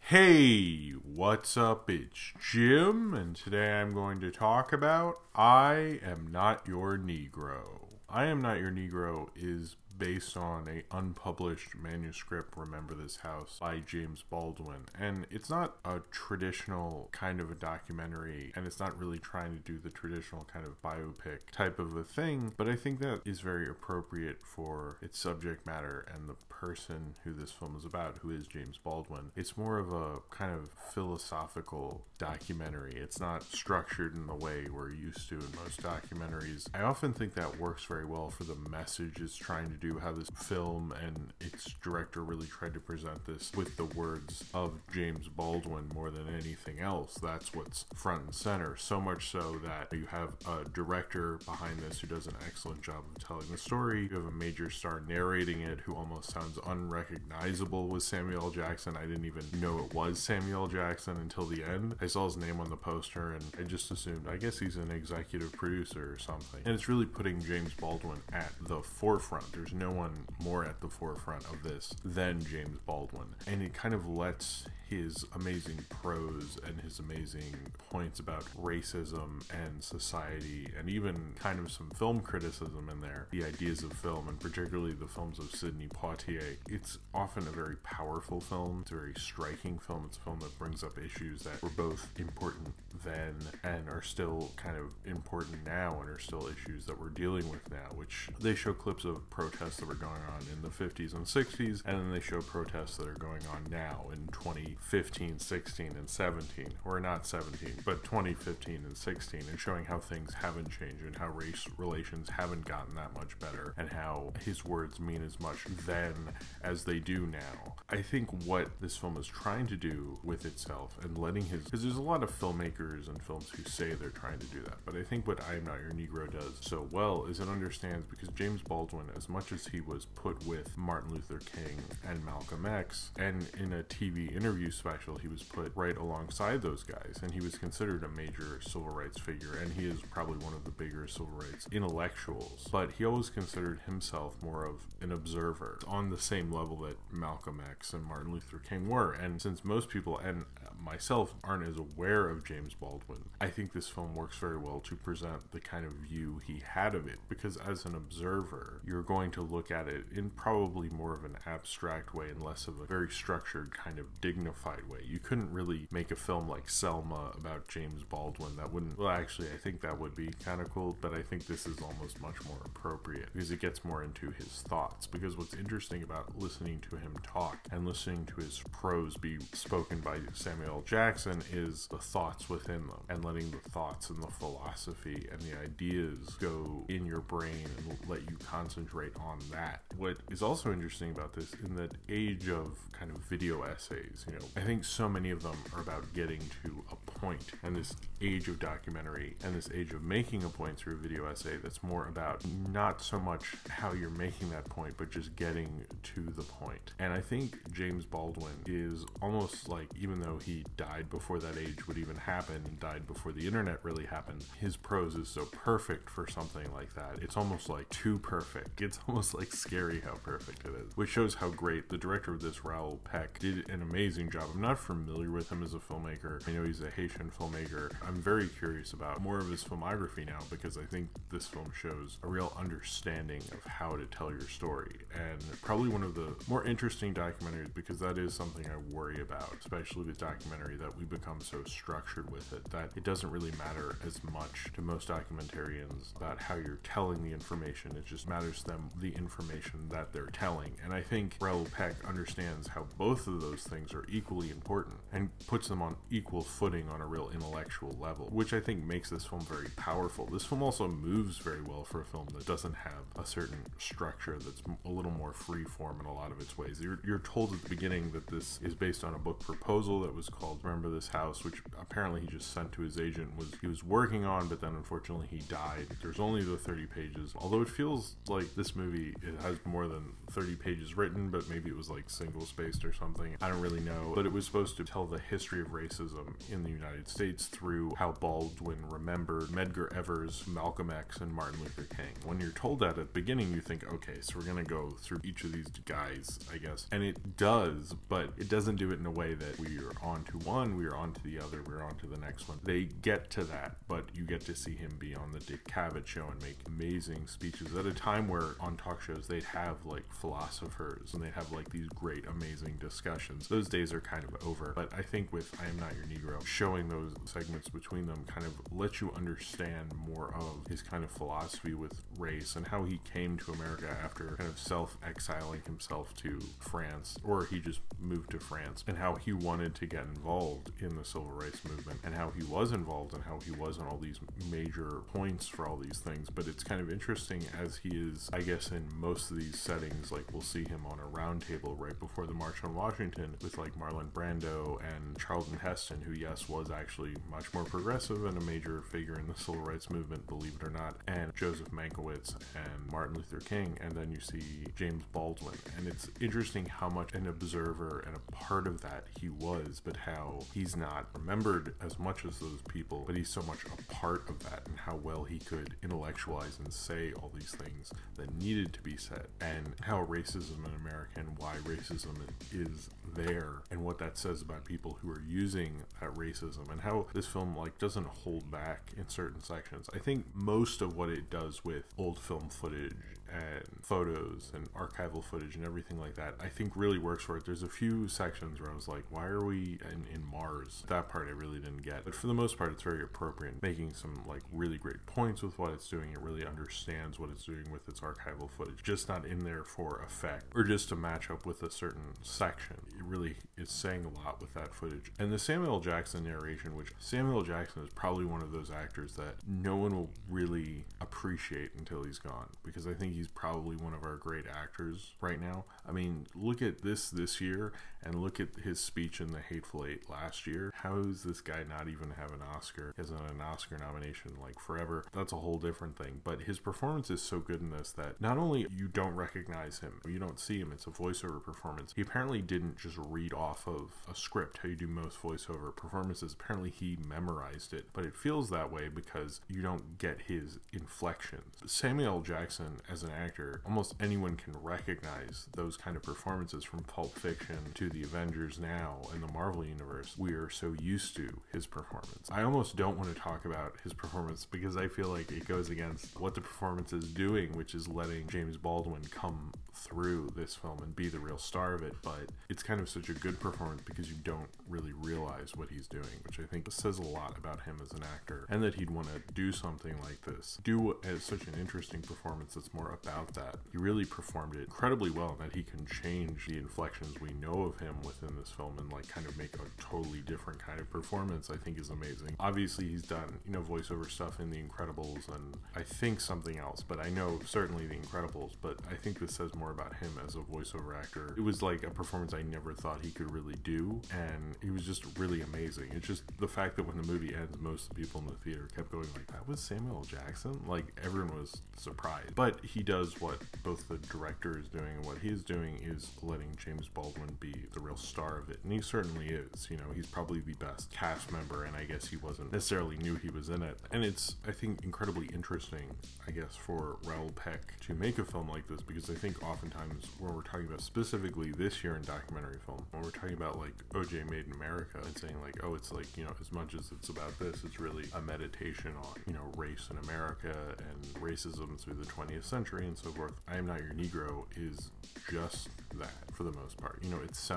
Hey, what's up? It's Jim, and today I'm going to talk about I Am Not Your Negro. I Am Not Your Negro is based on an unpublished manuscript, Remember This House, by James Baldwin. And it's not a traditional kind of a documentary, and it's not really trying to do the traditional kind of biopic type of a thing, but I think that is very appropriate for its subject matter and the person who this film is about, who is James Baldwin. It's more of a kind of philosophical documentary. It's not structured in the way we're used to in most documentaries. I often think that works very well for the message it's trying to do, how this film and its director really tried to present this with the words of James Baldwin more than anything else. That's what's front and center, so much so that you have a director behind this who does an excellent job of telling the story. You have a major star narrating it who almost sounds unrecognizable with Samuel L. Jackson. I didn't even know it was Samuel L. Jackson until the end. I saw his name on the poster and I just assumed, I guess he's an executive producer or something. And it's really putting James Baldwin at the forefront. There's no one more at the forefront of this than James Baldwin. And it kind of lets his amazing prose and his amazing points about racism and society, and even kind of some film criticism in there, the ideas of film, and particularly the films of Sidney Poitier. It's often a very powerful film. It's a very striking film. It's a film that brings up issues that were both important then and are still kind of important now, and are still issues that we're dealing with now, which they show clips of protests that were going on in the 50s and 60s, and then they show protests that are going on now in 2015, 16, and 17, or not 17, but 2015 and 16, and showing how things haven't changed and how race relations haven't gotten that much better, and how his words mean as much then as they do now. I think what this film is trying to do with itself and letting his, because there's a lot of filmmakers and films who say they're trying to do that, but I think what I Am Not Your Negro does so well is it understands, because James Baldwin, as much as he was put with Martin Luther King and Malcolm X, and in a TV interview special he was put right alongside those guys, and he was considered a major civil rights figure, and he is probably one of the bigger civil rights intellectuals, but he always considered himself more of an observer on the same level that Malcolm X and Martin Luther King were. And since most people and myself aren't as aware of James Baldwin, I think this film works very well to present the kind of view he had of it, because as an observer you're going to look at it in probably more of an abstract way and less of a very structured kind of dignified way. You couldn't really make a film like Selma about James Baldwin. That wouldn't, well, actually I think that would be kind of cool, but I think this is almost much more appropriate because it gets more into his thoughts. Because what's interesting about listening to him talk and listening to his prose be spoken by Samuel L. Jackson is the thoughts within them, and letting the thoughts and the philosophy and the ideas go in your brain and let you concentrate on that. What is also interesting about this, in that age of kind of video essays, I think so many of them are about getting to a point, and this age of documentary and this age of making a point through a video essay that's more about not so much how you're making that point, but just getting to the point. And I think James Baldwin is almost like, even though he died before that age would even happen and died before the internet really happened, his prose is so perfect for something like that. It's almost like too perfect. It's almost like scary how perfect it is, which shows how great the director of this, Raoul Peck, did an amazing job. I'm not familiar with him as a filmmaker. I know he's a Haitian filmmaker. I'm very curious about more of his filmography now, because I think this film shows a real understanding of how to tell your story, and probably one of the more interesting documentaries, because that is something I worry about, especially with documentary, that we become so structured with it that it doesn't really matter as much to most documentarians about how you're telling the information. It just matters to them the information that they're telling. And I think Raoul Peck understands how both of those things are equally important and puts them on equal footing on a real intellectual level, which I think makes this film very powerful. This film also moves very well for a film that doesn't have a certain structure, that's a little more free form in a lot of its ways. You're told at the beginning that this is based on a book proposal that was called Remember This House, which apparently he just sent to his agent, he was working on, but then unfortunately he died. There's only the 30 pages, although it feels like this movie, it has more than 30 pages written, but maybe it was like single spaced or something. I don't really know, but it was supposed to tell the history of racism in the United United States through how Baldwin remembered Medgar Evers, Malcolm X, and Martin Luther King. When you're told that at the beginning, you think, okay, so we're going to go through each of these guys, I guess. And it does, but it doesn't do it in a way that we are on to one, we are on to the other, we're on to the next one. They get to that, but you get to see him be on the Dick Cavett show and make amazing speeches at a time where on talk shows they'd have like philosophers and they'd have like these great, amazing discussions. Those days are kind of over, but I think with I Am Not Your Negro, showing those segments between them kind of lets you understand more of his kind of philosophy with race and how he came to America after kind of self-exiling himself to France, or he just moved to France, and how he wanted to get involved in the civil rights movement and how he was involved and how he was on all these major points for all these things. But it's kind of interesting as he is, I guess, in most of these settings, like we'll see him on a round table right before the March on Washington with like Marlon Brando and Charlton Heston, who yes was actually much more progressive and a major figure in the civil rights movement, believe it or not, and Joseph Mankiewicz and Martin Luther King, and then you see James Baldwin. And it's interesting how much an observer and a part of that he was, but how he's not remembered as much as those people, but he's so much a part of that, and how well he could intellectualize and say all these things that needed to be said, and how racism in America and why racism is there, and what that says about people who are using that racism, and how this film like doesn't hold back in certain sections. I think most of what it does with old film footage and photos and archival footage and everything like that, I think really works for it. There's a few sections where I was like, why are we in Mars? That part I really didn't get, but for the most part it's very appropriate, making some like really great points with what it's doing. It really understands what it's doing with its archival footage, just not in there for effect or just to match up with a certain section. It really is saying a lot with that footage. And the Samuel L. Jackson narration, which Samuel L. Jackson is probably one of those actors that no one will really appreciate until he's gone, because I think he's probably one of our great actors right now. I mean, look at this year and look at his speech in The Hateful Eight last year. How does this guy not even have an Oscar? He hasn't had an Oscar nomination like forever. That's a whole different thing. But his performance is so good in this that not only you don't recognize him, you don't see him, it's a voiceover performance. He apparently didn't just read off of a script, how you do most voiceover performances. Apparently he memorized it, but it feels that way because you don't get his inflections. Samuel L. Jackson as an actor, almost anyone can recognize those kind of performances, from Pulp Fiction to the Avengers now in the Marvel Universe. We are so used to his performance. I almost don't want to talk about his performance because I feel like it goes against what the performance is doing, which is letting James Baldwin come through this film and be the real star of it. But it's kind of such a good performance because you don't really realize what he's doing, which I think says a lot about him as an actor, and that he'd want to do something like this, do as such an interesting performance that's more about that. He really performed it incredibly well, that he can change the inflections we know of him within this film and like kind of make a totally different kind of performance, I think is amazing. Obviously he's done, you know, voiceover stuff in The Incredibles and I think something else, but I know certainly The Incredibles, but I think this says more about him as a voiceover actor. It was like a performance I never thought he could really do, and he was just really amazing. It's just the fact that when the movie ends, most of the people in the theater kept going like, that was Samuel L. Jackson? Like, everyone was surprised. But he does what both the director is doing and what he is doing is letting James Baldwin be the real star of it, and he certainly is. You know, he's probably the best cast member, and I guess he wasn't necessarily knew he was in it. And it's, I think, incredibly interesting, I guess, for Raoul Peck to make a film like this, because I think oftentimes when we're talking about specifically this year in documentary film, when we're talking about like OJ Made in America and saying like, oh, it's like, you know, as much as it's about this, it's really a meditation on, you know, race in America and racism through the 20th century and so forth. I Am Not Your Negro is just that for the most part. You know, it's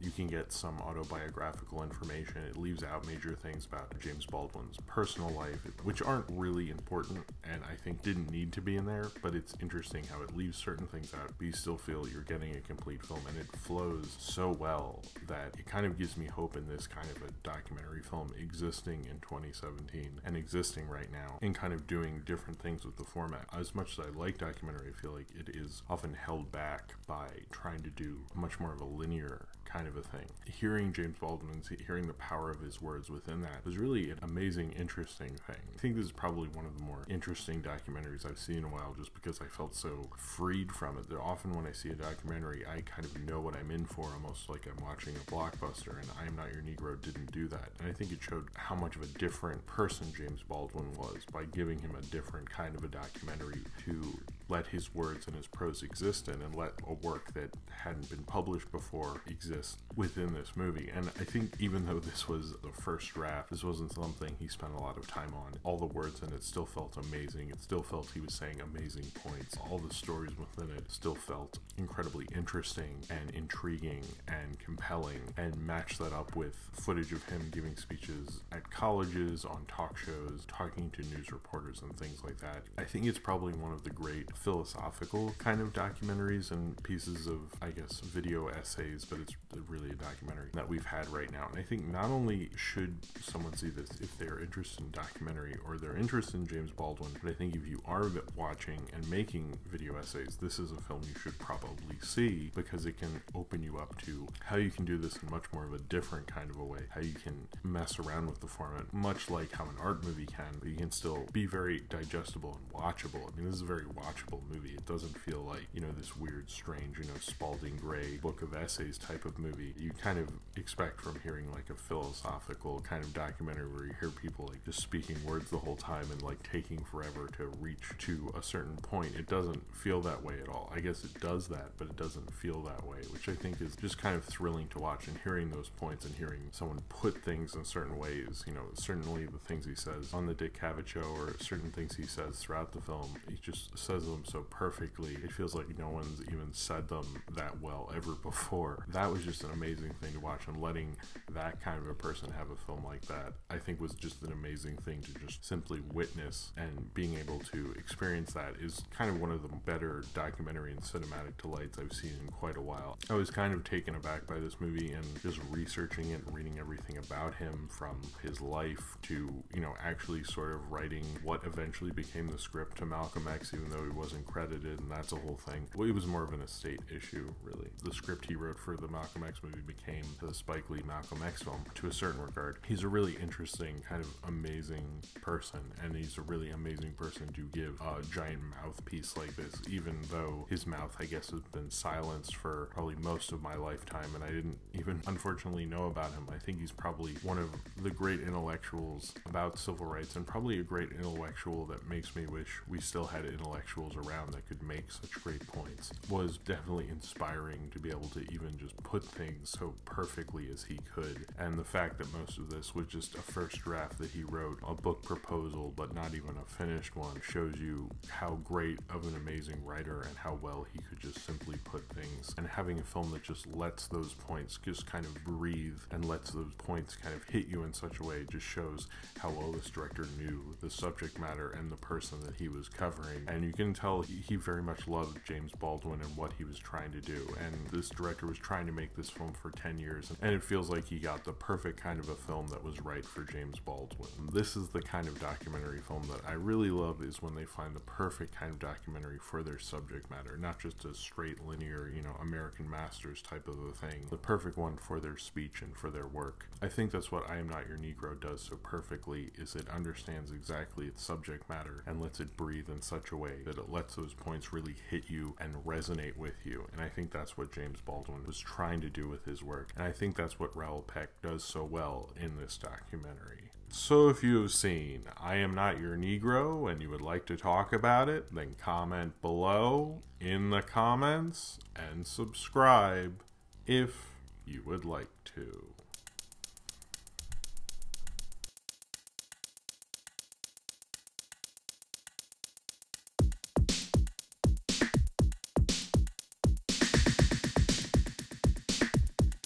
you can get some autobiographical information. It leaves out major things about James Baldwin's personal life, which aren't really important and I think didn't need to be in there, but it's interesting how it leaves certain things out, but you still feel you're getting a complete film, and it flows so well that it kind of gives me hope in this kind of a documentary film existing in 2017 and existing right now and kind of doing different things with the format. As much as I like documentary, I feel like it is often held back by trying to do much more of a linear kind of a thing. Hearing James Baldwin, hearing the power of his words within that was really an amazing, interesting thing. I think this is probably one of the more interesting documentaries I've seen in a while, just because I felt so freed from it. That often when I see a documentary, I kind of know what I'm in for, almost like I'm watching a blockbuster, and I Am Not Your Negro didn't do that. And I think it showed how much of a different person James Baldwin was by giving him a different kind of a documentary to let his words and his prose exist in, and let a work that hadn't been published before exist within this movie. And I think even though this was the first draft, this wasn't something he spent a lot of time on. All the words in it still felt amazing. It still felt he was saying amazing points. All the stories within it still felt incredibly interesting and intriguing and compelling, and matched that up with footage of him giving speeches at colleges, on talk shows, talking to news reporters and things like that. I think it's probably one of the great philosophical kind of documentaries and pieces of, I guess, video essays, but it's really a documentary that we've had right now. And I think not only should someone see this if they're interested in documentary or they're interested in James Baldwin, but I think if you are watching and making video essays, this is a film you should probably see, because it can open you up to how you can do this in much more of a different kind of a way, how you can mess around with the format, much like how an art movie can, but you can still be very digestible and watchable. I mean, this is a very watchable movie. It doesn't feel like, you know, this weird, strange, you know, Spalding Gray book of essays type of movie you kind of expect from hearing like a philosophical kind of documentary where you hear people like just speaking words the whole time and like taking forever to reach to a certain point. It doesn't feel that way at all. I guess it does that, but it doesn't feel that way, which I think is just kind of thrilling to watch. And hearing those points and hearing someone put things in certain ways, you know, certainly the things he says on the Dick Cavett show, or certain things he says throughout the film, he just says them so perfectly. It feels like no one's even said them that well ever before. That was just an amazing thing to watch, and letting that kind of a person have a film like that, I think, was just an amazing thing to just simply witness. And being able to experience that is kind of one of the better documentary and cinematic delights I've seen in quite a while. I was kind of taken aback by this movie, and just researching it and reading everything about him, from his life to, you know, actually sort of writing what eventually became the script to Malcolm X, even though he wasn't credited, and that's a whole thing. Well, it was more of an estate issue, really. The script he wrote for the Malcolm X movie became the Spike Lee Malcolm X film to a certain regard. He's a really interesting, kind of amazing person, and he's a really amazing person to give a giant mouthpiece like this, even though his mouth, I guess, has been silenced for probably most of my lifetime, and I didn't even unfortunately know about him. I think he's probably one of the great intellectuals about civil rights, and probably a great intellectual that makes me wish we still had intellectuals around that could make such great points. Was definitely inspiring to be able to even just put things so perfectly as he could. And the fact that most of this was just a first draft that he wrote, a book proposal, but not even a finished one, shows you how great of an amazing writer and how well he could just simply put things. And having a film that just lets those points just kind of breathe and lets those points kind of hit you in such a way just shows how well this director knew the subject matter and the person that he was covering. And you can tell he very much loved James Baldwin and what he was trying to do. And this director was trying to make this film for 10 years, and it feels like he got the perfect kind of a film that was right for James Baldwin. This is the kind of documentary film that I really love, is when they find the perfect kind of documentary for their subject matter, not just a straight linear, you know, American Masters type of a thing, the perfect one for their speech and for their work. I think that's what I Am Not Your Negro does so perfectly, is it understands exactly its subject matter and lets it breathe in such a way that it lets those points really hit you and resonate with you. And I think that's what James Baldwin was trying to do with his work, and I think that's what Raoul Peck does so well in this documentary. So if you have seen I Am Not Your Negro and you would like to talk about it, then comment below in the comments and subscribe if you would like to.